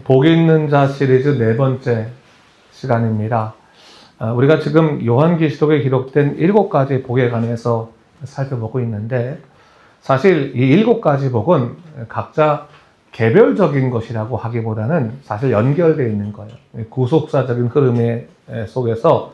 복이 있는 자 시리즈 네 번째 시간입니다. 우리가 지금 요한계시록에 기록된 7가지 복에 관해서 살펴보고 있는데, 사실 이 7가지 복은 각자 개별적인 것이라고 하기보다는 사실 연결되어 있는 거예요. 구속사적인 흐름 속에서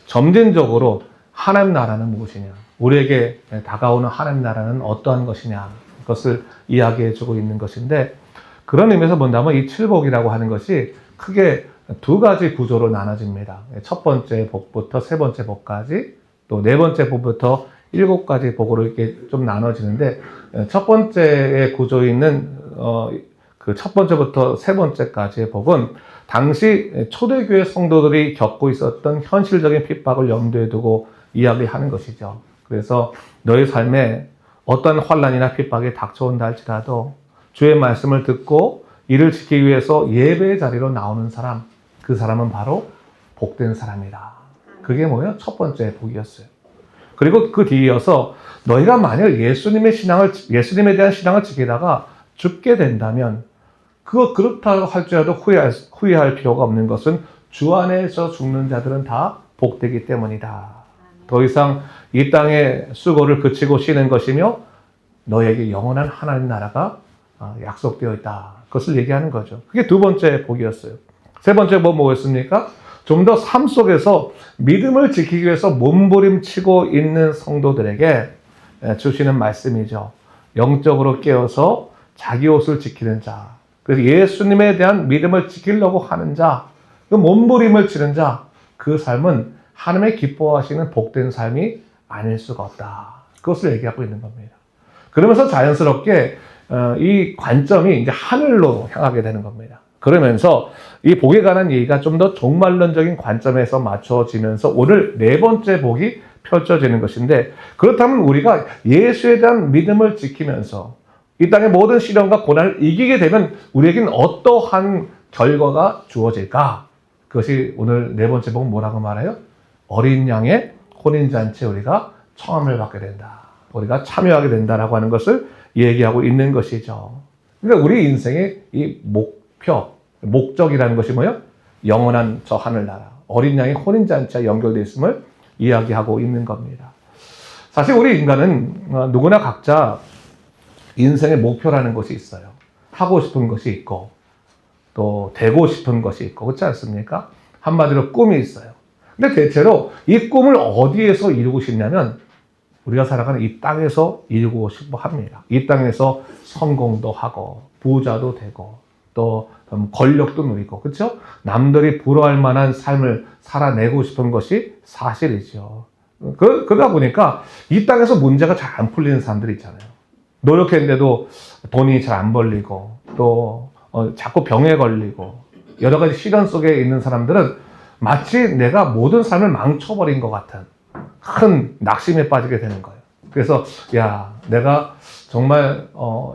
점진적으로 하나님 나라는 무엇이냐, 우리에게 다가오는 하나님 나라는 어떠한 것이냐, 그것을 이야기해 주고 있는 것인데, 그런 의미에서 본다면 이 칠복이라고 하는 것이 크게 두 가지 구조로 나눠집니다. 첫 번째 복부터 세 번째 복까지, 또 네 번째 복부터 7가지 복으로 이렇게 좀 나눠지는데, 첫 번째의 구조에 있는 그 첫 번째부터 세 번째까지의 복은 당시 초대교회 성도들이 겪고 있었던 현실적인 핍박을 염두에 두고 이야기하는 것이죠. 그래서 너의 삶에 어떤 환난이나 핍박이 닥쳐온다 할지라도 주의 말씀을 듣고 이를 지키기 위해서 예배의 자리로 나오는 사람, 그 사람은 바로 복된 사람이다. 그게 뭐예요? 첫 번째 복이었어요. 그리고 그 뒤에 이어서 너희가 만약 예수님에 대한 신앙을 지키다가 죽게 된다면, 그렇다고 할지라도 후회할 필요가 없는 것은 주 안에서 죽는 자들은 다 복되기 때문이다. 더 이상 이 땅의 수고를 그치고 쉬는 것이며 너에게 영원한 하나님 나라가 약속되어 있다. 그것을 얘기하는 거죠. 그게 두 번째 복이었어요. 세 번째 복 뭐였습니까? 좀 더 삶 속에서 믿음을 지키기 위해서 몸부림치고 있는 성도들에게 주시는 말씀이죠. 영적으로 깨어서 자기 옷을 지키는 자, 그래서 예수님에 대한 믿음을 지키려고 하는 자, 그 몸부림을 치는 자, 그 삶은 하나님의 기뻐하시는 복된 삶이 아닐 수가 없다. 그것을 얘기하고 있는 겁니다. 그러면서 자연스럽게 이 관점이 이제 하늘로 향하게 되는 겁니다. 그러면서 이 복에 관한 얘기가 좀 더 종말론적인 관점에서 맞춰지면서 오늘 네 번째 복이 펼쳐지는 것인데, 그렇다면 우리가 예수에 대한 믿음을 지키면서 이 땅의 모든 시련과 고난을 이기게 되면 우리에게는 어떠한 결과가 주어질까? 그것이 오늘 네 번째 복은 뭐라고 말해요? 어린 양의 혼인잔치에 우리가 청함을 받게 된다. 우리가 참여하게 된다라고 하는 것을 얘기하고 있는 것이죠. 그러니까 우리 인생의 이 목적이라는 것이 뭐예요? 영원한 저 하늘나라, 어린 양의 혼인잔치와 연결되어 있음을 이야기하고 있는 겁니다. 사실 우리 인간은 누구나 각자 인생의 목표라는 것이 있어요. 하고 싶은 것이 있고 또 되고 싶은 것이 있고, 그렇지 않습니까? 한마디로 꿈이 있어요. 근데 대체로 이 꿈을 어디에서 이루고 싶냐면 우리가 살아가는 이 땅에서 이루고 싶어 합니다. 이 땅에서 성공도 하고 부자도 되고 또 권력도 누리고, 그렇죠? 남들이 부러워할 만한 삶을 살아내고 싶은 것이 사실이죠. 그러다 보니까 이 땅에서 문제가 잘 안 풀리는 사람들이 있잖아요. 노력했는데도 돈이 잘 안 벌리고 또 자꾸 병에 걸리고 여러 가지 시련 속에 있는 사람들은 마치 내가 모든 삶을 망쳐버린 것 같은 큰 낙심에 빠지게 되는 거예요. 그래서 내가 정말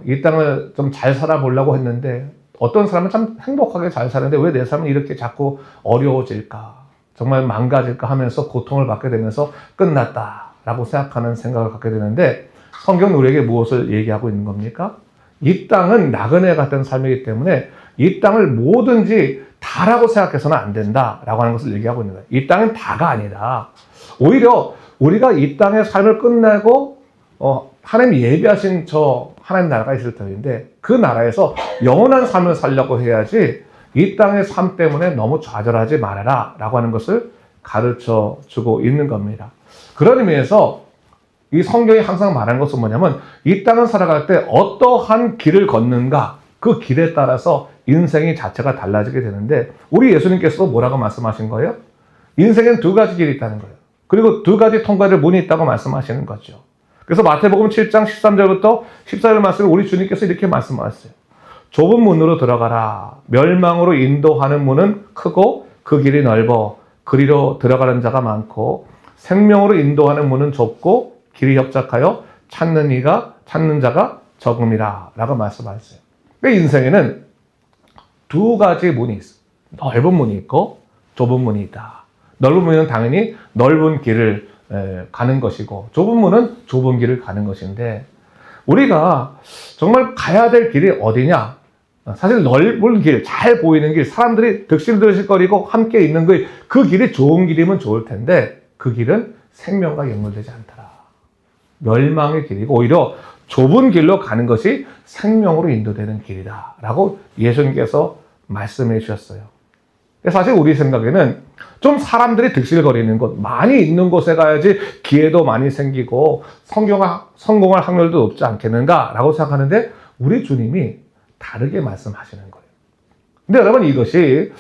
이 땅을 좀 잘 살아보려고 했는데 어떤 사람은 참 행복하게 잘 사는데 왜 내 삶은 이렇게 자꾸 어려워질까, 정말 망가질까 하면서 고통을 받게 되면서 끝났다라고 생각하는 생각을 갖게 되는데, 성경은 우리에게 무엇을 얘기하고 있는 겁니까? 이 땅은 나그네 같은 삶이기 때문에 이 땅을 뭐든지 다라고 생각해서는 안 된다라고 하는 것을 얘기하고 있는 거예요. 이 땅은 다가 아니다. 오히려 우리가 이 땅의 삶을 끝내고 하나님이 예비하신 저 하나님 나라가 있을 터인데 그 나라에서 영원한 삶을 살려고 해야지 이 땅의 삶 때문에 너무 좌절하지 말아라 라고 하는 것을 가르쳐 주고 있는 겁니다. 그런 의미에서 이 성경이 항상 말하는 것은 뭐냐면 이 땅을 살아갈 때 어떠한 길을 걷는가, 그 길에 따라서 인생의 자체가 달라지게 되는데, 우리 예수님께서도 뭐라고 말씀하신 거예요? 인생엔 두 가지 길이 있다는 거예요. 그리고 두 가지 통과될 문이 있다고 말씀하시는 거죠. 그래서 마태복음 7장 13절부터 14절 말씀을 우리 주님께서 이렇게 말씀하셨어요. 좁은 문으로 들어가라. 멸망으로 인도하는 문은 크고 그 길이 넓어 그리로 들어가는 자가 많고, 생명으로 인도하는 문은 좁고 길이 협착하여 찾는 자가 적음이라 라고 말씀하셨어요. 그러니까 인생에는 두 가지 문이 있어요. 넓은 문이 있고 좁은 문이 있다. 넓은 문은 당연히 넓은 길을 가는 것이고, 좁은 문은 좁은 길을 가는 것인데, 우리가 정말 가야 될 길이 어디냐? 사실 넓은 길, 잘 보이는 길, 사람들이 득실득실거리고 함께 있는 그 길이 좋은 길이면 좋을 텐데 그 길은 생명과 연결되지 않더라. 멸망의 길이고 오히려 좁은 길로 가는 것이 생명으로 인도되는 길이다 라고 예수님께서 말씀해 주셨어요. 사실 우리 생각에는 좀 사람들이 득실거리는 곳, 많이 있는 곳에 가야지 기회도 많이 생기고 성공할 확률도 높지 않겠는가 라고 생각하는데 우리 주님이 다르게 말씀하시는 거예요. 근데 여러분 이것이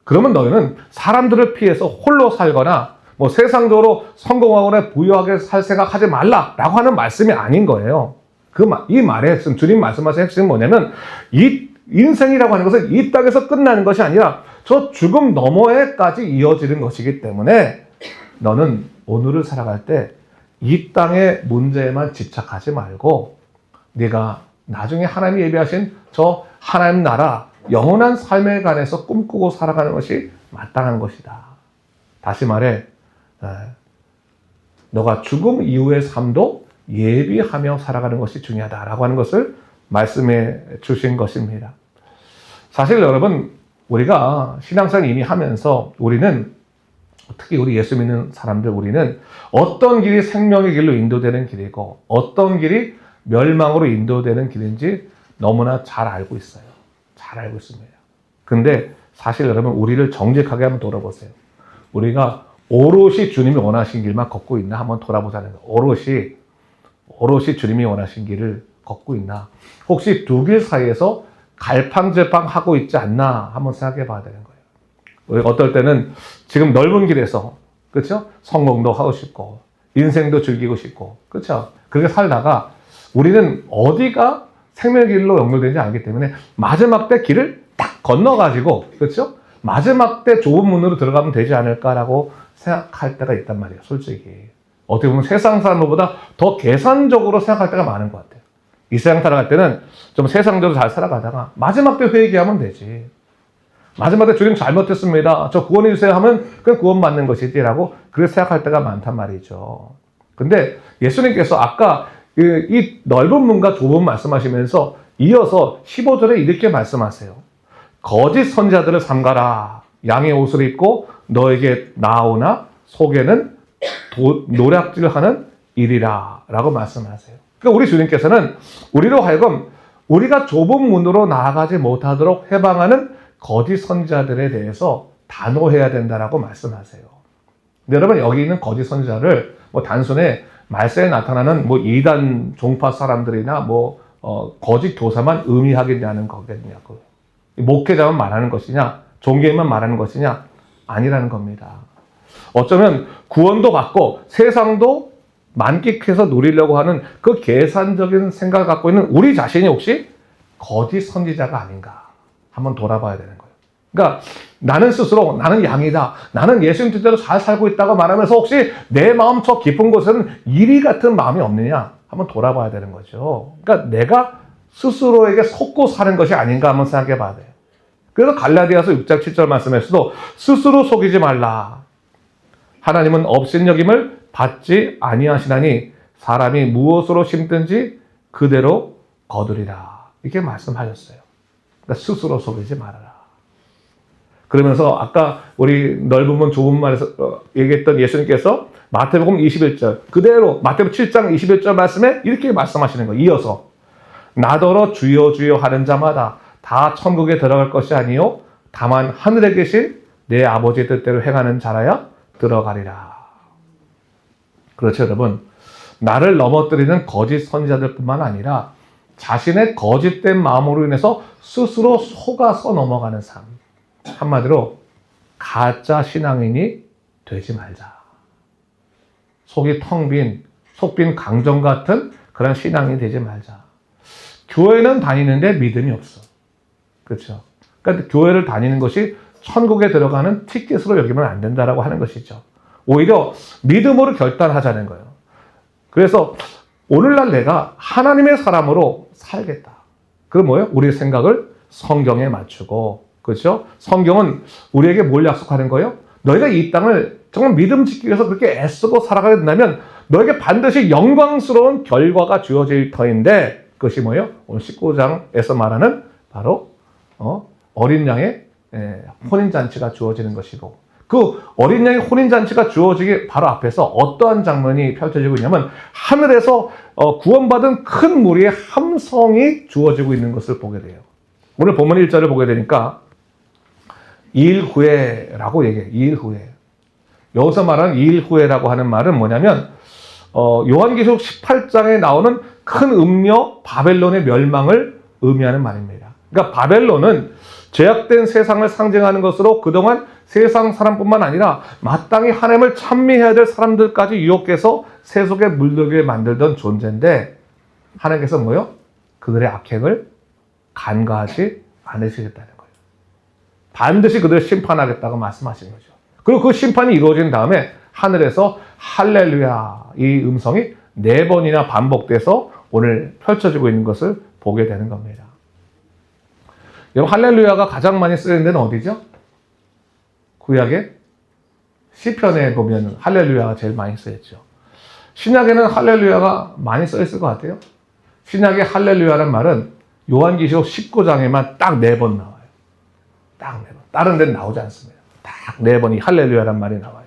그러면 너희는 사람들을 피해서 홀로 살거나 뭐 세상적으로 성공하거나 부유하게 살 생각하지 말라라고 하는 말씀이 아닌 거예요. 이 말의 핵심, 주님 말씀하신 핵심은 뭐냐면 이 인생이라고 하는 것은 이 땅에서 끝나는 것이 아니라 저 죽음 너머에까지 이어지는 것이기 때문에 너는 오늘을 살아갈 때 이 땅의 문제에만 집착하지 말고 네가 나중에 하나님이 예비하신 저 하나님 나라 영원한 삶에 관해서 꿈꾸고 살아가는 것이 마땅한 것이다. 다시 말해 너가 죽음 이후의 삶도 예비하며 살아가는 것이 중요하다라고 하는 것을 말씀해 주신 것입니다. 사실 여러분 우리가 신앙생활 이미 하면서 우리는 특히 우리 예수 믿는 사람들 우리는 어떤 길이 생명의 길로 인도되는 길이고 어떤 길이 멸망으로 인도되는 길인지 너무나 잘 알고 있어요. 잘 알고 있습니다. 근데 사실 여러분 우리를 정직하게 한번 돌아보세요. 우리가 오롯이 주님이 원하신 길만 걷고 있나 한번 돌아보자는 거예요. 오롯이 주님이 원하신 길을 걷고 있나. 혹시 두 길 사이에서 갈팡질팡하고 있지 않나 한번 생각해 봐야 되는 거예요. 어떨 때는 지금 넓은 길에서 그렇죠? 성공도 하고 싶고 인생도 즐기고 싶고 그렇죠? 그렇게 살다가 우리는 어디가 생명의 길로 연결되는지 알기 때문에 마지막 때 길을 딱 건너가지고 그렇죠? 마지막 때 좁은 문으로 들어가면 되지 않을까라고 생각할 때가 있단 말이에요. 솔직히 어떻게 보면 세상 사람들보다 더 계산적으로 생각할 때가 많은 것 같아요. 이 세상 살아갈 때는 좀 세상적으로 잘 살아가다가 마지막 때 회개하면 되지. 마지막 때 주님 잘못했습니다. 저 구원해 주세요 하면 그건 구원받는 것이지라고 그렇게 생각할 때가 많단 말이죠. 근데 예수님께서 아까 이 넓은 문과 좁은 말씀하시면서 이어서 15절에 이렇게 말씀하세요. 거짓 선지자들을 삼가라. 양의 옷을 입고 너에게 나오나 속에는 노략질하는 일이라 라고 말씀하세요. 그러니까 우리 주님께서는 우리로 하여금 우리가 좁은 문으로 나아가지 못하도록 해방하는 거짓 선지자들에 대해서 단호해야 된다라고 말씀하세요. 근데 여러분 여기 있는 거짓 선지자를 뭐 단순히 말세에 나타나는 뭐 이단 종파 사람들이나 뭐 거짓 교사만 의미하겠냐는 거겠냐고. 목회자만 말하는 것이냐, 종교인만 말하는 것이냐 아니라는 겁니다. 어쩌면 구원도 받고 세상도 만끽해서 누리려고 하는 그 계산적인 생각을 갖고 있는 우리 자신이 혹시 거짓 선지자가 아닌가 한번 돌아봐야 되는 거예요. 그러니까 나는 스스로 나는 양이다. 나는 예수님 뜻대로 잘 살고 있다고 말하면서 혹시 내 마음 저 깊은 곳에는 이리 같은 마음이 없느냐 한번 돌아봐야 되는 거죠. 그러니까 내가 스스로에게 속고 사는 것이 아닌가 한번 생각해 봐야 돼요. 그래서 갈라디아서 6장 7절 말씀에서도 스스로 속이지 말라. 하나님은 업신여김을 받지 아니하시나니 사람이 무엇으로 심든지 그대로 거두리라. 이렇게 말씀하셨어요. 그러니까 스스로 속이지 말아라. 그러면서 아까 우리 넓은 문 좁은 말에서 얘기했던 예수님께서 마태복음 21절 그대로 마태복음 7장 21절 말씀에 이렇게 말씀하시는 거예요. 이어서 나더러 주여 주여 하는 자마다 다 천국에 들어갈 것이 아니요 다만 하늘에 계신 내 아버지의 뜻대로 행하는 자라야 들어가리라. 그렇죠 여러분. 나를 넘어뜨리는 거짓 선지자들뿐만 아니라 자신의 거짓된 마음으로 인해서 스스로 속아서 넘어가는 삶. 한마디로 가짜 신앙인이 되지 말자. 속이 속빈 강정 같은 그런 신앙인이 되지 말자. 교회는 다니는데 믿음이 없어. 그렇죠? 그러니까 교회를 다니는 것이 천국에 들어가는 티켓으로 여기면 안 된다라고 하는 것이죠. 오히려 믿음으로 결단하자는 거예요. 그래서 오늘날 내가 하나님의 사람으로 살겠다. 그럼 뭐예요? 우리의 생각을 성경에 맞추고, 그렇죠? 성경은 우리에게 뭘 약속하는 거예요? 너희가 이 땅을 정말 믿음 지키기 위해서 그렇게 애쓰고 살아가게 된다면 너에게 반드시 영광스러운 결과가 주어질 터인데 그것이 뭐예요? 오늘 19장에서 말하는 바로 어린 양의 혼인잔치가 주어지는 것이고, 그 어린 양의 혼인잔치가 주어지기 바로 앞에서 어떠한 장면이 펼쳐지고 있냐면 하늘에서 구원받은 큰 무리의 함성이 주어지고 있는 것을 보게 돼요. 오늘 본문 1절을 보게 되니까 2일 후에라고 얘기해요. 2일 후에. 여기서 말하는 2일 후에라고 하는 말은 뭐냐면 요한계시록 18장에 나오는 큰 음녀 바벨론의 멸망을 의미하는 말입니다. 그러니까 바벨론은 죄악된 세상을 상징하는 것으로 그동안 세상 사람뿐만 아니라 마땅히 하나님을 찬미해야 될 사람들까지 유혹해서 세속에 물들게 만들던 존재인데, 하나님께서 뭐요? 그들의 악행을 간과하지 않으시겠다는 거예요. 반드시 그들을 심판하겠다고 말씀하신 거죠. 그리고 그 심판이 이루어진 다음에 하늘에서 할렐루야, 이 음성이 4번이나 반복돼서 오늘 펼쳐지고 있는 것을 보게 되는 겁니다. 여러분, 할렐루야가 가장 많이 쓰이는 데는 어디죠? 구약의 시편에 보면 할렐루야가 제일 많이 쓰였죠. 신약에는 할렐루야가 많이 쓰였을 것 같아요. 신약의 할렐루야라는 말은 요한계시록 19장에만 딱 4번 나와요. 딱 4번. 다른 데는 나오지 않습니다. 딱 4번이 할렐루야라는 말이 나와요.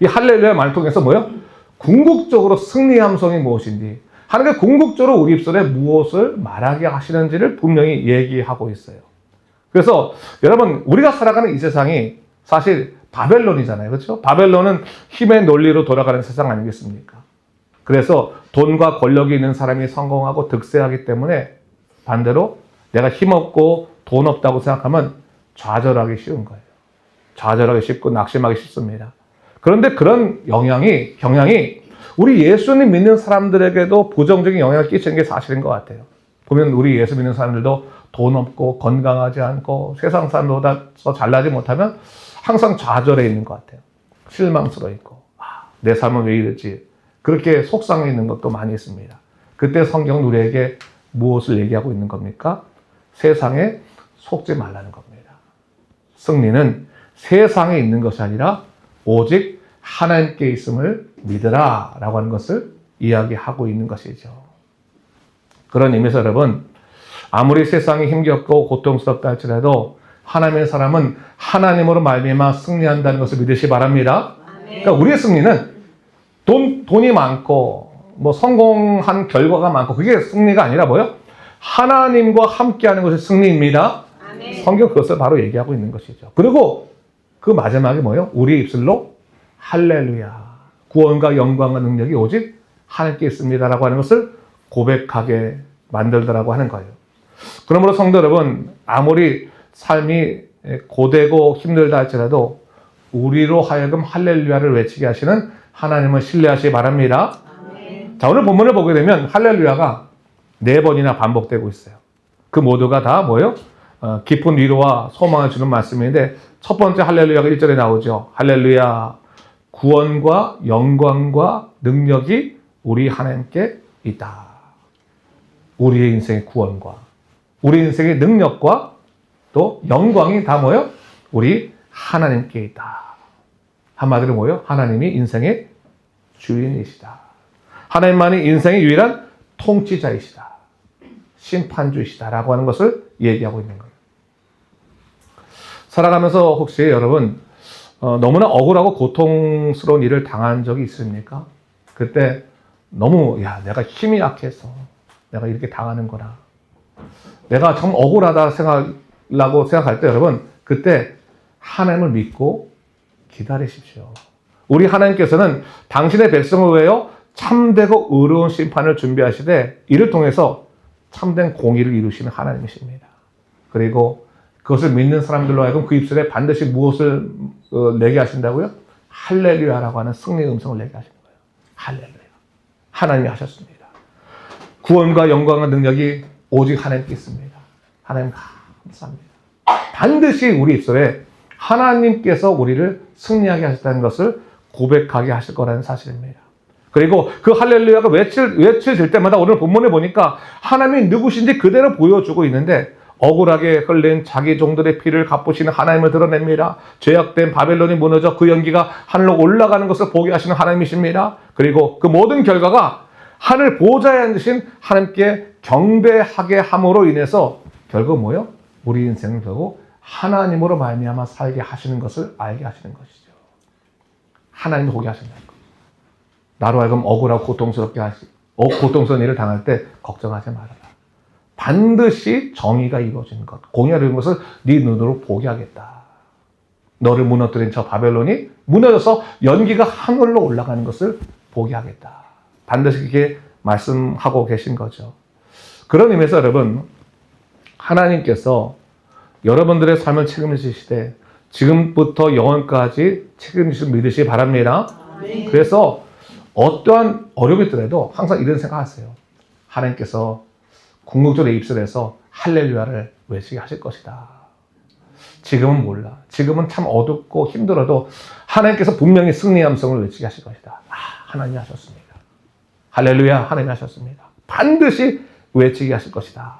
이 할렐루야 말을 통해서 뭐예요? 궁극적으로 승리의 함성이 무엇인지, 하나님께 궁극적으로 우리 입술에 무엇을 말하게 하시는지를 분명히 얘기하고 있어요. 그래서 여러분, 우리가 살아가는 이 세상이 사실 바벨론이잖아요. 그렇죠? 바벨론은 힘의 논리로 돌아가는 세상 아니겠습니까? 그래서 돈과 권력이 있는 사람이 성공하고 득세하기 때문에 반대로 내가 힘없고 돈 없다고 생각하면 좌절하기 쉬운 거예요. 좌절하기 쉽고 낙심하기 쉽습니다. 그런데 그런 경향이 우리 예수님 믿는 사람들에게도 부정적인 영향을 끼치는 게 사실인 것 같아요. 보면 우리 예수 믿는 사람들도 돈 없고 건강하지 않고 세상 사람보다 더 잘나지 못하면 항상 좌절해 있는 것 같아요. 실망스러워 있고, 내 삶은 왜 이러지? 그렇게 속상해 있는 것도 많이 있습니다. 그때 성경은 우리에게 무엇을 얘기하고 있는 겁니까? 세상에 속지 말라는 겁니다. 승리는 세상에 있는 것이 아니라 오직 하나님께 있음을 믿으라 라고 하는 것을 이야기하고 있는 것이죠. 그런 의미에서 여러분, 아무리 세상이 힘겹고 고통스럽다 할지라도 하나님의 사람은 하나님으로 말미암아 승리한다는 것을 믿으시 바랍니다. 그러니까 우리의 승리는 돈이 많고 뭐 성공한 결과가 많고 그게 승리가 아니라 뭐요? 하나님과 함께하는 것이 승리입니다. 성경 그것을 바로 얘기하고 있는 것이죠. 그리고 그 마지막에 뭐예요? 우리 입술로 할렐루야, 구원과 영광과 능력이 오직 하나님께 있습니다라고 하는 것을 고백하게 만들더라고 하는 거예요. 그러므로 성도 여러분, 아무리 삶이 고되고 힘들다 할지라도 우리로 하여금 할렐루야를 외치게 하시는 하나님을 신뢰하시기 바랍니다. 자, 오늘 본문을 보게 되면 할렐루야가 4번이나 반복되고 있어요. 그 모두가 다 뭐예요? 깊은 위로와 소망을 주는 말씀인데, 첫 번째 할렐루야가 1절에 나오죠. 할렐루야, 구원과 영광과 능력이 우리 하나님께 있다. 우리의 인생의 구원과 우리 인생의 능력과 또 영광이 다 뭐예요? 우리 하나님께 있다. 한마디로 뭐예요? 하나님이 인생의 주인이시다. 하나님만이 인생의 유일한 통치자이시다. 심판주이시다라고 하는 것을 얘기하고 있는 거예요. 살아가면서 혹시 여러분 너무나 억울하고 고통스러운 일을 당한 적이 있습니까? 그때 너무 내가 힘이 약해서 내가 이렇게 당하는 거라, 내가 참 억울하다 생각할 때 여러분, 그때 하나님을 믿고 기다리십시오. 우리 하나님께서는 당신의 백성을 위하여 참되고 의로운 심판을 준비하시되 이를 통해서 참된 공의를 이루시는 하나님이십니다. 그리고 그것을 믿는 사람들로 하여금 그 입술에 반드시 무엇을 내게 하신다고요? 할렐루야라고 하는 승리의 음성을 내게 하시는 거예요. 할렐루야. 하나님이 하셨습니다. 구원과 영광과 능력이 오직 하나님께 있습니다. 하나님 감사합니다. 반드시 우리 입술에 하나님께서 우리를 승리하게 하셨다는 것을 고백하게 하실 거라는 사실입니다. 그리고 그 할렐루야가 외쳐질 때마다 오늘 본문에 보니까 하나님이 누구신지 그대로 보여주고 있는데, 억울하게 흘린 자기 종들의 피를 갚으시는 하나님을 드러냅니다. 죄악된 바벨론이 무너져 그 연기가 하늘로 올라가는 것을 보게 하시는 하나님이십니다. 그리고 그 모든 결과가 하늘 보좌에 앉으신 하나님께 경배하게 함으로 인해서 결국 뭐요? 우리 인생은 결국 하나님으로 말미암아 살게 하시는 것을 알게 하시는 것이죠. 하나님이 보게 하신다는 거. 나로 하여금 억울하고 고통스럽게 고통스러운 일을 당할 때 걱정하지 말아라. 반드시 정의가 이루어지는 것, 공의가 이루어진 것을 네 눈으로 보게 하겠다. 너를 무너뜨린 저 바벨론이 무너져서 연기가 하늘로 올라가는 것을 보게 하겠다. 반드시 그렇게 말씀하고 계신 거죠. 그런 의미에서 여러분, 하나님께서 여러분들의 삶을 책임지시되 지금부터 영원까지 책임지시고 믿으시기 바랍니다. 그래서 어떠한 어려움이 있더라도 항상 이런 생각하세요. 하나님께서 궁극적으로 입술에서 할렐루야를 외치게 하실 것이다. 지금은 몰라. 지금은 참 어둡고 힘들어도 하나님께서 분명히 승리의 함성을 외치게 하실 것이다. 하나님이 하셨습니다. 할렐루야, 하나님이 하셨습니다. 반드시 외치게 하실 것이다.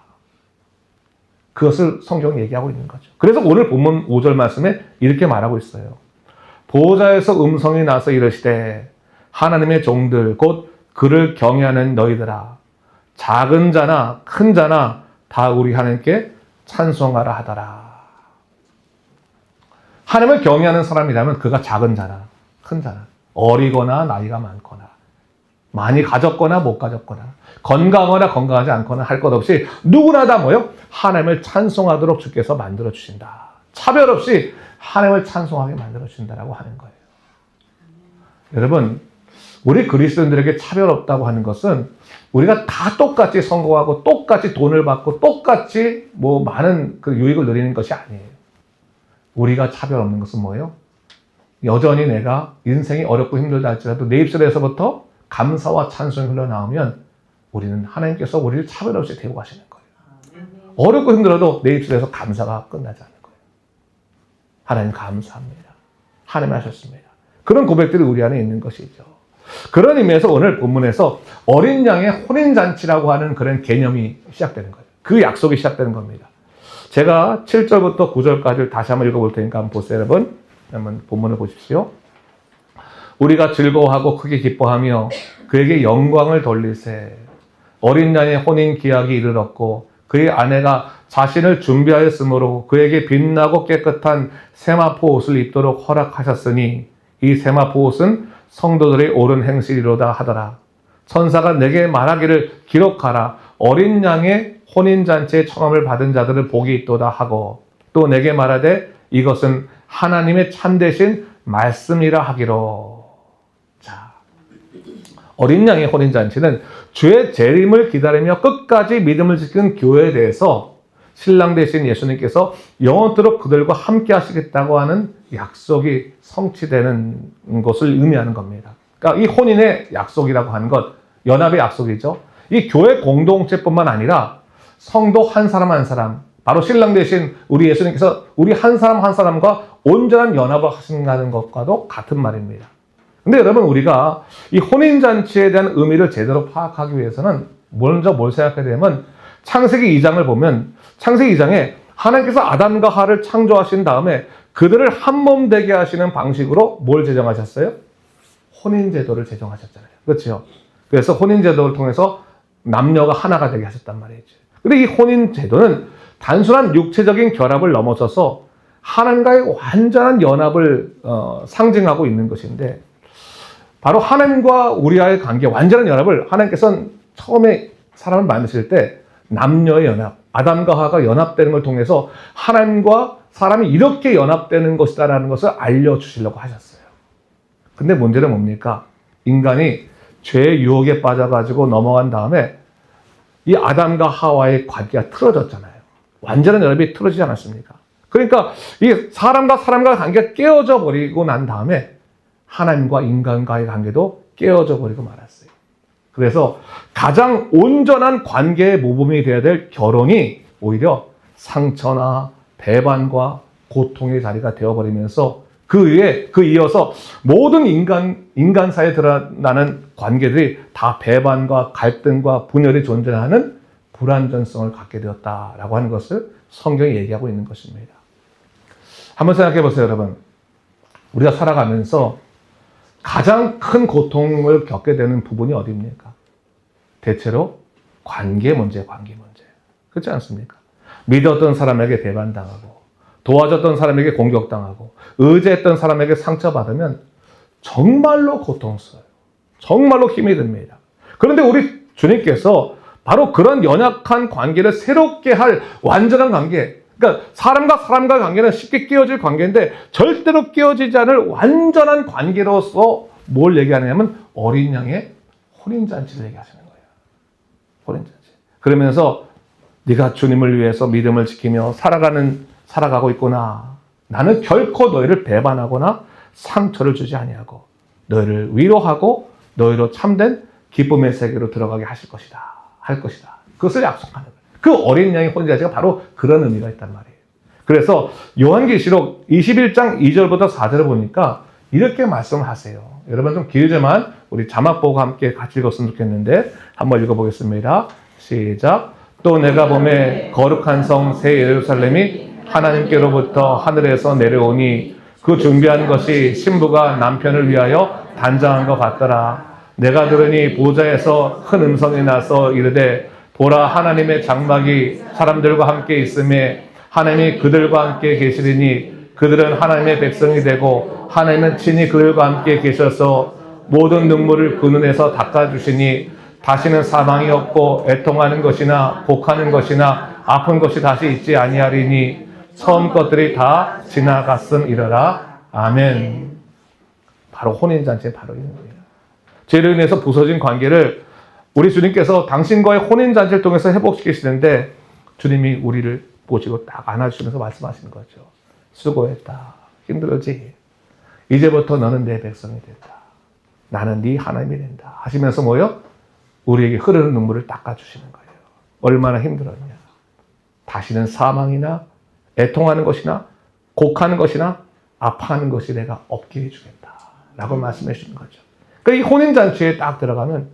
그것을 성경이 얘기하고 있는 거죠. 그래서 오늘 본문 5절 말씀에 이렇게 말하고 있어요. 보호자에서 음성이 나서 이르시되 하나님의 종들 곧 그를 경외하는 너희들아 작은 자나 큰 자나 다 우리 하나님께 찬송하라 하더라. 하나님을 경외하는 사람이라면 그가 작은 자나 큰 자나 어리거나 나이가 많거나 많이 가졌거나 못 가졌거나 건강하거나 건강하지 않거나 할 것 없이 누구나 다 뭐요? 하나님을 찬송하도록 주께서 만들어 주신다. 차별 없이 하나님을 찬송하게 만들어 주신다라고 하는 거예요. 여러분, 우리 그리스도인들에게 차별 없다고 하는 것은 우리가 다 똑같이 성공하고 똑같이 돈을 받고 똑같이 뭐 많은 그 유익을 누리는 것이 아니에요. 우리가 차별 없는 것은 뭐예요? 여전히 내가 인생이 어렵고 힘들다 할지라도 내 입술에서부터 감사와 찬송이 흘러나오면 우리는 하나님께서 우리를 차별 없이 데리고 가시는 거예요. 어렵고 힘들어도 내 입술에서 감사가 끝나지 않는 거예요. 하나님 감사합니다. 하나님 하셨습니다. 그런 고백들이 우리 안에 있는 것이죠. 그런 의미에서 오늘 본문에서 어린 양의 혼인잔치라고 하는 그런 개념이 시작되는 거예요. 그 약속이 시작되는 겁니다. 제가 7절부터 9절까지를 다시 한번 읽어볼 테니까 한번 보세요, 여러분. 한번 본문을 보십시오. 우리가 즐거워하고 크게 기뻐하며 그에게 영광을 돌리세. 어린 양의 혼인 기약이 이르렀고 그의 아내가 자신을 준비하였으므로 그에게 빛나고 깨끗한 세마포 옷을 입도록 허락하셨으니 이 세마포 옷은 성도들의 옳은 행실이로다 하더라. 천사가 내게 말하기를 기록하라. 어린 양의 혼인잔치의 청함을 받은 자들을 복이 있도다 하고 또 내게 말하되 이것은 하나님의 참되신 말씀이라 하기로. 자, 어린 양의 혼인잔치는 주의 재림을 기다리며 끝까지 믿음을 지킨 교회에 대해서 신랑 되신 예수님께서 영원토록 그들과 함께 하시겠다고 하는 약속이 성취되는 것을 의미하는 겁니다. 그러니까 이 혼인의 약속이라고 하는 것, 연합의 약속이죠. 이 교회 공동체뿐만 아니라 성도 한 사람 한 사람, 바로 신랑 되신 우리 예수님께서 우리 한 사람 한 사람과 온전한 연합을 하신다는 것과도 같은 말입니다. 근데 여러분, 우리가 이 혼인잔치에 대한 의미를 제대로 파악하기 위해서는 먼저 뭘 생각해야 되냐면 창세기 2장을 보면 창세기 2장에 하나님께서 아담과 하와를 창조하신 다음에 그들을 한 몸 되게 하시는 방식으로 뭘 제정하셨어요? 혼인제도를 제정하셨잖아요. 그렇죠? 그래서 혼인제도를 통해서 남녀가 하나가 되게 하셨단 말이죠. 근데 이 혼인제도는 단순한 육체적인 결합을 넘어서서 하나님과의 완전한 연합을 상징하고 있는 것인데 바로 하나님과 우리와의 관계, 완전한 연합을 하나님께서는 처음에 사람을 만드실 때 남녀의 연합, 아담과 하와가 연합되는 걸 통해서 하나님과 사람이 이렇게 연합되는 것이다라는 것을 알려주시려고 하셨어요. 근데 문제는 뭡니까? 인간이 죄의 유혹에 빠져가지고 넘어간 다음에 이 아담과 하와의 관계가 틀어졌잖아요. 완전한 연합이 틀어지지 않았습니까? 그러니까 이 사람과 사람과의 관계가 깨어져 버리고 난 다음에 하나님과 인간과의 관계도 깨어져 버리고 말았어요. 그래서 가장 온전한 관계의 모범이 되어야 될 결혼이 오히려 상처나 배반과 고통의 자리가 되어버리면서 그 이어서 모든 인간사에 드러나는 관계들이 다 배반과 갈등과 분열이 존재하는 불완전성을 갖게 되었다라고 하는 것을 성경이 얘기하고 있는 것입니다. 한번 생각해 보세요, 여러분. 우리가 살아가면서 가장 큰 고통을 겪게 되는 부분이 어디입니까? 대체로 관계 문제. 그렇지 않습니까? 믿었던 사람에게 배반당하고 도와줬던 사람에게 공격당하고 의지했던 사람에게 상처받으면 정말로 고통스러워요. 정말로 힘이 듭니다. 그런데 우리 주님께서 바로 그런 연약한 관계를 새롭게 할 완전한 관계, 그러니까 사람과 사람과 관계는 쉽게 깨어질 관계인데 절대로 깨어지지 않을 완전한 관계로서 뭘 얘기하냐면 어린 양의 혼인잔치를 얘기하시는 거예요. 혼인잔치. 그러면서 네가 주님을 위해서 믿음을 지키며 살아가고 있구나. 나는 결코 너희를 배반하거나 상처를 주지 아니하고 너희를 위로하고 너희로 참된 기쁨의 세계로 들어가게 할 것이다. 그것을 약속하는 거예요. 그 어린 양의 혼인잔치가 바로 그런 의미가 있단 말이에요. 그래서 요한계시록 21장 2절부터 4절을 보니까 이렇게 말씀하세요. 여러분 좀 길지만 우리 자막 보고 함께 같이 읽었으면 좋겠는데 한번 읽어보겠습니다. 시작. 또 내가 보매 거룩한 성 새 예루살렘이 하나님께로부터 하늘에서 내려오니 그 준비한 것이 신부가 남편을 위하여 단장한 것 같더라. 내가 들으니 보좌에서 큰 음성이 나서 이르되 보라 하나님의 장막이 사람들과 함께 있음에 하나님이 그들과 함께 계시리니 그들은 하나님의 백성이 되고 하나님은 친히 그들과 함께 계셔서 모든 눈물을 그 눈에서 닦아주시니 다시는 사망이 없고 애통하는 것이나 곡하는 것이나 아픈 것이 다시 있지 아니하리니 처음 것들이 다 지나갔음이러라. 아멘. 바로 혼인잔치에 바로 있는 거예요. 죄로 인해서 부서진 관계를 우리 주님께서 당신과의 혼인잔치를 통해서 회복시키시는데 주님이 우리를 보시고 딱 안아주시면서 말씀하시는 거죠. 수고했다. 힘들었지? 이제부터 너는 내 백성이 된다. 나는 네 하나님이 된다. 하시면서 뭐요? 우리에게 흐르는 눈물을 닦아주시는 거예요. 얼마나 힘들었냐. 다시는 사망이나 애통하는 것이나 곡하는 것이나 아파하는 것이 내가 없게 해주겠다. 라고 말씀해 주시는 거죠. 그러니까 이 혼인잔치에 딱 들어가면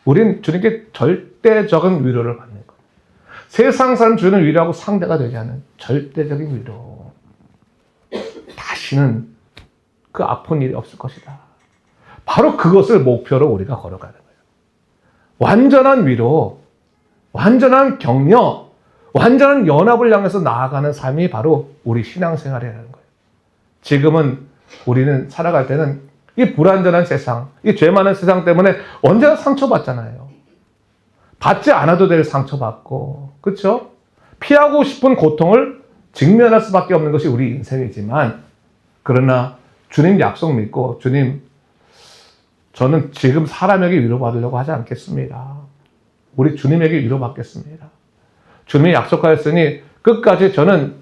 우린 주님께 절대적인 위로를 받는 거예요. 세상 사람 주는 위로하고 상대가 되지 않은 절대적인 위로. 다시는 그 아픈 일이 없을 것이다. 바로 그것을 목표로 우리가 걸어가는 거예요. 완전한 위로, 완전한 격려, 완전한 연합을 향해서 나아가는 삶이 바로 우리 신앙생활이라는 거예요. 지금은 우리는 살아갈 때는 이 불완전한 세상, 이 죄 많은 세상 때문에 언제나 상처받잖아요. 받지 않아도 될 상처받고, 그렇죠? 피하고 싶은 고통을 직면할 수밖에 없는 것이 우리 인생이지만, 그러나 주님 약속 믿고, 주님, 저는 지금 사람에게 위로받으려고 하지 않겠습니다. 우리 주님에게 위로받겠습니다. 주님이 약속하였으니 끝까지 저는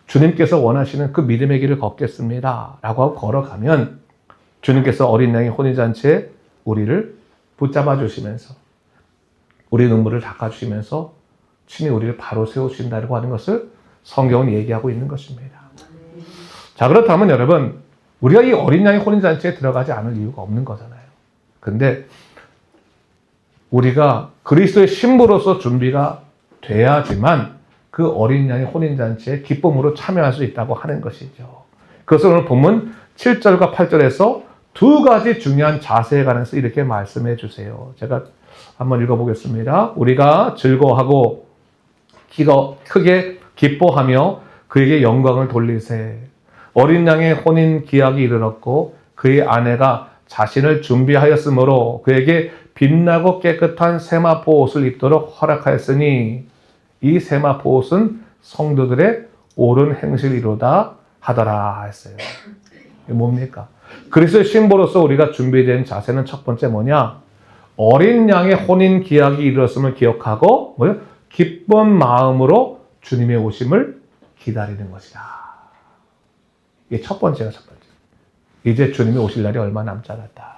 주님께서 원하시는 그 믿음의 길을 걷겠습니다. 라고 하고 걸어가면 주님께서 어린 양의 혼인잔치에 우리를 붙잡아 주시면서 우리 눈물을 닦아주시면서 친히 우리를 바로 세우신다고 하는 것을 성경은 얘기하고 있는 것입니다. 자, 그렇다면 여러분, 우리가 이 어린 양의 혼인잔치에 들어가지 않을 이유가 없는 거잖아요. 근데 우리가 그리스도의 신부로서 준비가 돼야지만 그 어린 양의 혼인잔치에 기쁨으로 참여할 수 있다고 하는 것이죠. 그것을 오늘 본문 7절과 8절에서 두 가지 중요한 자세에 관해서 이렇게 말씀해 주세요. 제가 한번 읽어보겠습니다. 우리가 즐거워하고 크게 기뻐하며 그에게 영광을 돌리세. 어린 양의 혼인 기약이 이르렀고 그의 아내가 자신을 준비하였으므로 그에게 빛나고 깨끗한 세마포 옷을 입도록 허락하였으니 이 세마포 옷은 성도들의 옳은 행실이로다 하더라 했어요. 이게 뭡니까? 그리스도의 신부로서 우리가 준비된 자세는 첫 번째 뭐냐? 어린 양의 혼인 기약이 이르렀음을 기억하고 뭐요? 기쁜 마음으로 주님의 오심을 기다리는 것이다. 이게 첫 번째가 첫 번째. 이제 주님이 오실 날이 얼마 남지 않았다.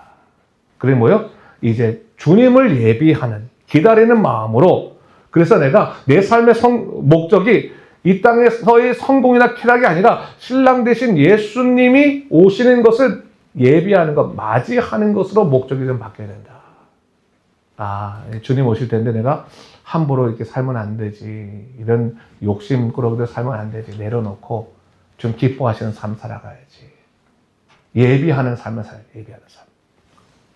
그게 뭐요? 이제 주님을 예비하는 기다리는 마음으로 그래서 내가 내 삶의 목적이 이 땅에서의 성공이나 쾌락이 아니라 신랑 되신 예수님이 오시는 것을 예비하는 것, 맞이하는 것으로 목적이 좀 바뀌어야 된다. 아, 주님 오실 텐데 내가 함부로 이렇게 살면 안 되지. 이런 욕심꾸러기로 살면 안 되지. 내려놓고 좀 기뻐하시는 삶 살아가야지. 예비하는 삶을 살아야지. 예비하는 삶.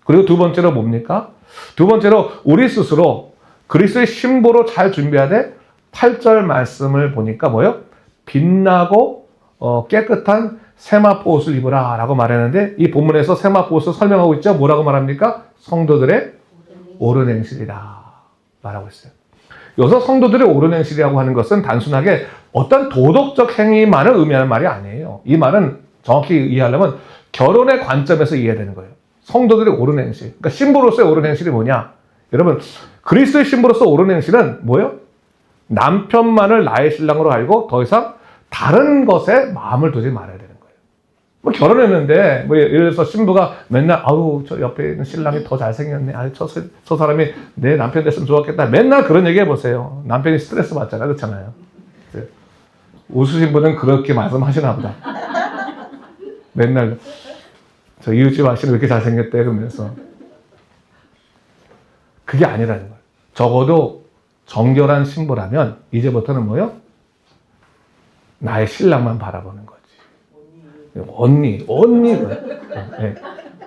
그리고 두 번째로 뭡니까? 두 번째로 우리 스스로 그리스도의 신부로 잘 준비해야 돼. 8절 말씀을 보니까 뭐요? 빛나고 깨끗한 세마포 옷을 입으라 라고 말했는데 이 본문에서 세마포 옷을 설명하고 있죠. 뭐라고 말합니까? 성도들의 옳은 행실이라 말하고 있어요. 여기서 성도들의 옳은 행실이라고 하는 것은 단순하게 어떤 도덕적 행위만을 의미하는 말이 아니에요. 이 말은 정확히 이해하려면 결혼의 관점에서 이해되는 거예요. 성도들의 옳은 행실. 그러니까 신부로서의 옳은 행실이 뭐냐? 여러분, 그리스도의 신부로서 옳은 행실은 뭐예요? 남편만을 나의 신랑으로 알고 더 이상 다른 것에 마음을 두지 말아야 되는 거예요. 뭐 결혼했는데 뭐 예를 들어서 신부가 맨날 아우 저 옆에 있는 신랑이 더 잘생겼네. 아유 저 사람이 내 남편 됐으면 좋았겠다. 맨날 그런 얘기 해보세요. 남편이 스트레스 받잖아요. 그렇잖아요. 웃으신 분은 그렇게 말씀하시나 보다. 맨날 저 이웃집 아저씨는 왜 이렇게 잘생겼대 그러면서 그게 아니라는 거예요. 적어도 정결한 신부라면 이제부터는 뭐요? 나의 신랑만 바라보는 거지.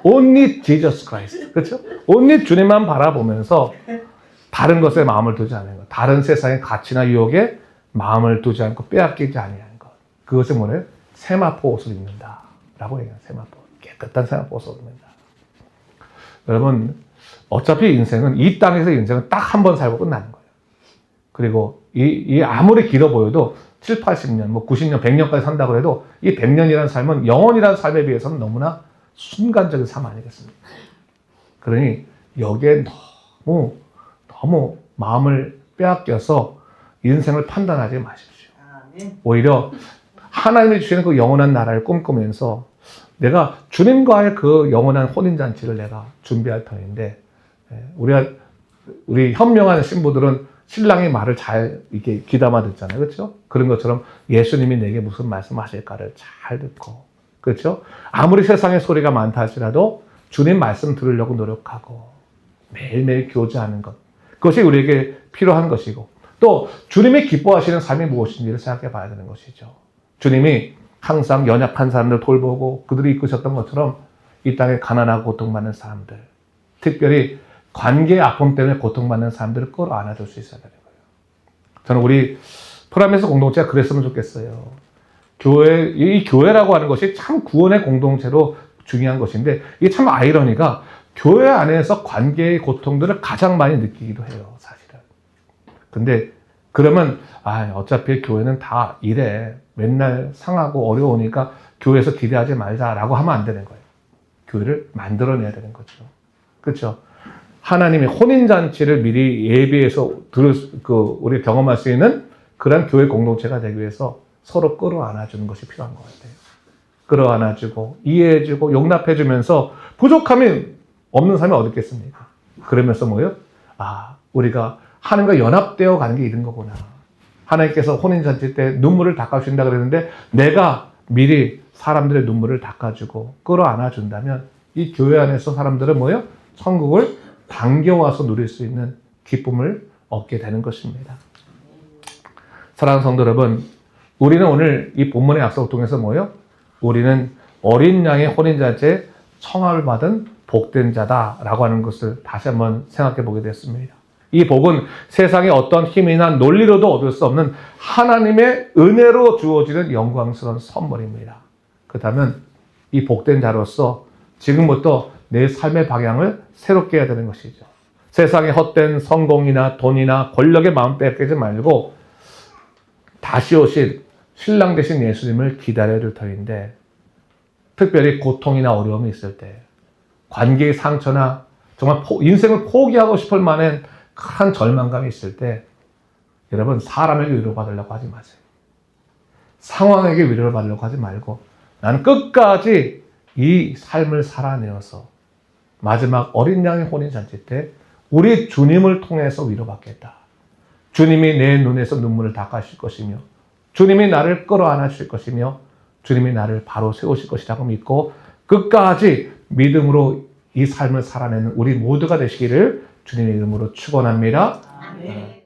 only Jesus Christ. 그렇죠? only 주님만 바라보면서 다른 것에 마음을 두지 않는 것. 다른 세상의 가치나 유혹에 마음을 두지 않고 빼앗기지 아니하는 것. 그것이 뭐래요? 세마포 옷을 입는다. 라고 얘기해요. 세마포. 깨끗한 세마포 옷을 입는다. 여러분, 어차피 인생은 이 땅에서 인생은 딱 한 번 살고 끝나는 거예요. 그리고 이 아무리 길어 보여도 7, 80년, 뭐 90년, 100년까지 산다고 해도 이 100년이라는 삶은 영원이라는 삶에 비해서는 너무나 순간적인 삶 아니겠습니까? 그러니 여기에 너무 마음을 빼앗겨서 인생을 판단하지 마십시오. 오히려 하나님이 주시는 그 영원한 나라를 꿈꾸면서 내가 주님과의 그 영원한 혼인잔치를 내가 준비할 터인데 우리 현명한 신부들은 신랑의 말을 잘 이렇게 귀담아 듣잖아요. 그렇죠? 그런 것처럼 예수님이 내게 무슨 말씀하실까를 잘 듣고 그렇죠? 아무리 세상에 소리가 많다 할지라도 주님 말씀 들으려고 노력하고 매일매일 교제하는 것. 그것이 우리에게 필요한 것이고 또 주님이 기뻐하시는 삶이 무엇인지를 생각해 봐야 되는 것이죠. 주님이 항상 연약한 사람들 돌보고 그들이 이끄셨던 것처럼 이 땅에 가난하고 고통받는 사람들 특별히 관계의 아픔 때문에 고통받는 사람들을 끌어안아줄 수 있어야 되는 거예요. 저는 우리 프라미스 공동체가 그랬으면 좋겠어요. 이 교회라고 하는 것이 참 구원의 공동체로 중요한 것인데 이게 참 아이러니가 교회 안에서 관계의 고통들을 가장 많이 느끼기도 해요. 사실은. 근데 그러면 어차피 교회는 다 이래. 맨날 상하고 어려우니까 교회에서 기대하지 말자라고 하면 안 되는 거예요. 교회를 만들어내야 되는 거죠. 그렇죠? 하나님의 혼인잔치를 미리 예비해서 우리 경험할 수 있는 그런 교회 공동체가 되기 위해서 서로 끌어안아주는 것이 필요한 것 같아요. 끌어안아주고 이해해주고 용납해주면서 부족함이 없는 삶이 어디 있겠습니까? 그러면서 뭐예요? 우리가 하나님과 연합되어 가는 게 이런 거구나. 하나님께서 혼인잔치 때 눈물을 닦아주신다 그랬는데 내가 미리 사람들의 눈물을 닦아주고 끌어안아준다면 이 교회 안에서 사람들은 뭐예요? 천국을 당겨와서 누릴 수 있는 기쁨을 얻게 되는 것입니다. 사랑하는 성도 여러분, 우리는 오늘 이 본문의 약속을 통해서 뭐예요? 우리는 어린 양의 혼인잔치에 청함을 받은 복된 자다라고 하는 것을 다시 한번 생각해 보게 됐습니다. 이 복은 세상의 어떤 힘이나 논리로도 얻을 수 없는 하나님의 은혜로 주어지는 영광스러운 선물입니다. 그렇다면 이 복된 자로서 지금부터 내 삶의 방향을 새롭게 해야 되는 것이죠. 세상의 헛된 성공이나 돈이나 권력의 마음 뺏기지 말고 다시 오실 신랑 되신 예수님을 기다려야 될 터인데 특별히 고통이나 어려움이 있을 때 관계의 상처나 정말 인생을 포기하고 싶을 만한 큰 절망감이 있을 때 여러분 사람에게 위로받으려고 하지 마세요. 상황에게 위로를 받으려고 하지 말고 나는 끝까지 이 삶을 살아내어서 마지막 어린 양의 혼인잔치 때 우리 주님을 통해서 위로받겠다. 주님이 내 눈에서 눈물을 닦아주실 것이며 주님이 나를 끌어안아 주실 것이며 주님이 나를 바로 세우실 것이라고 믿고 끝까지 믿음으로 이 삶을 살아내는 우리 모두가 되시기를 주님의 이름으로 축원합니다. 아멘.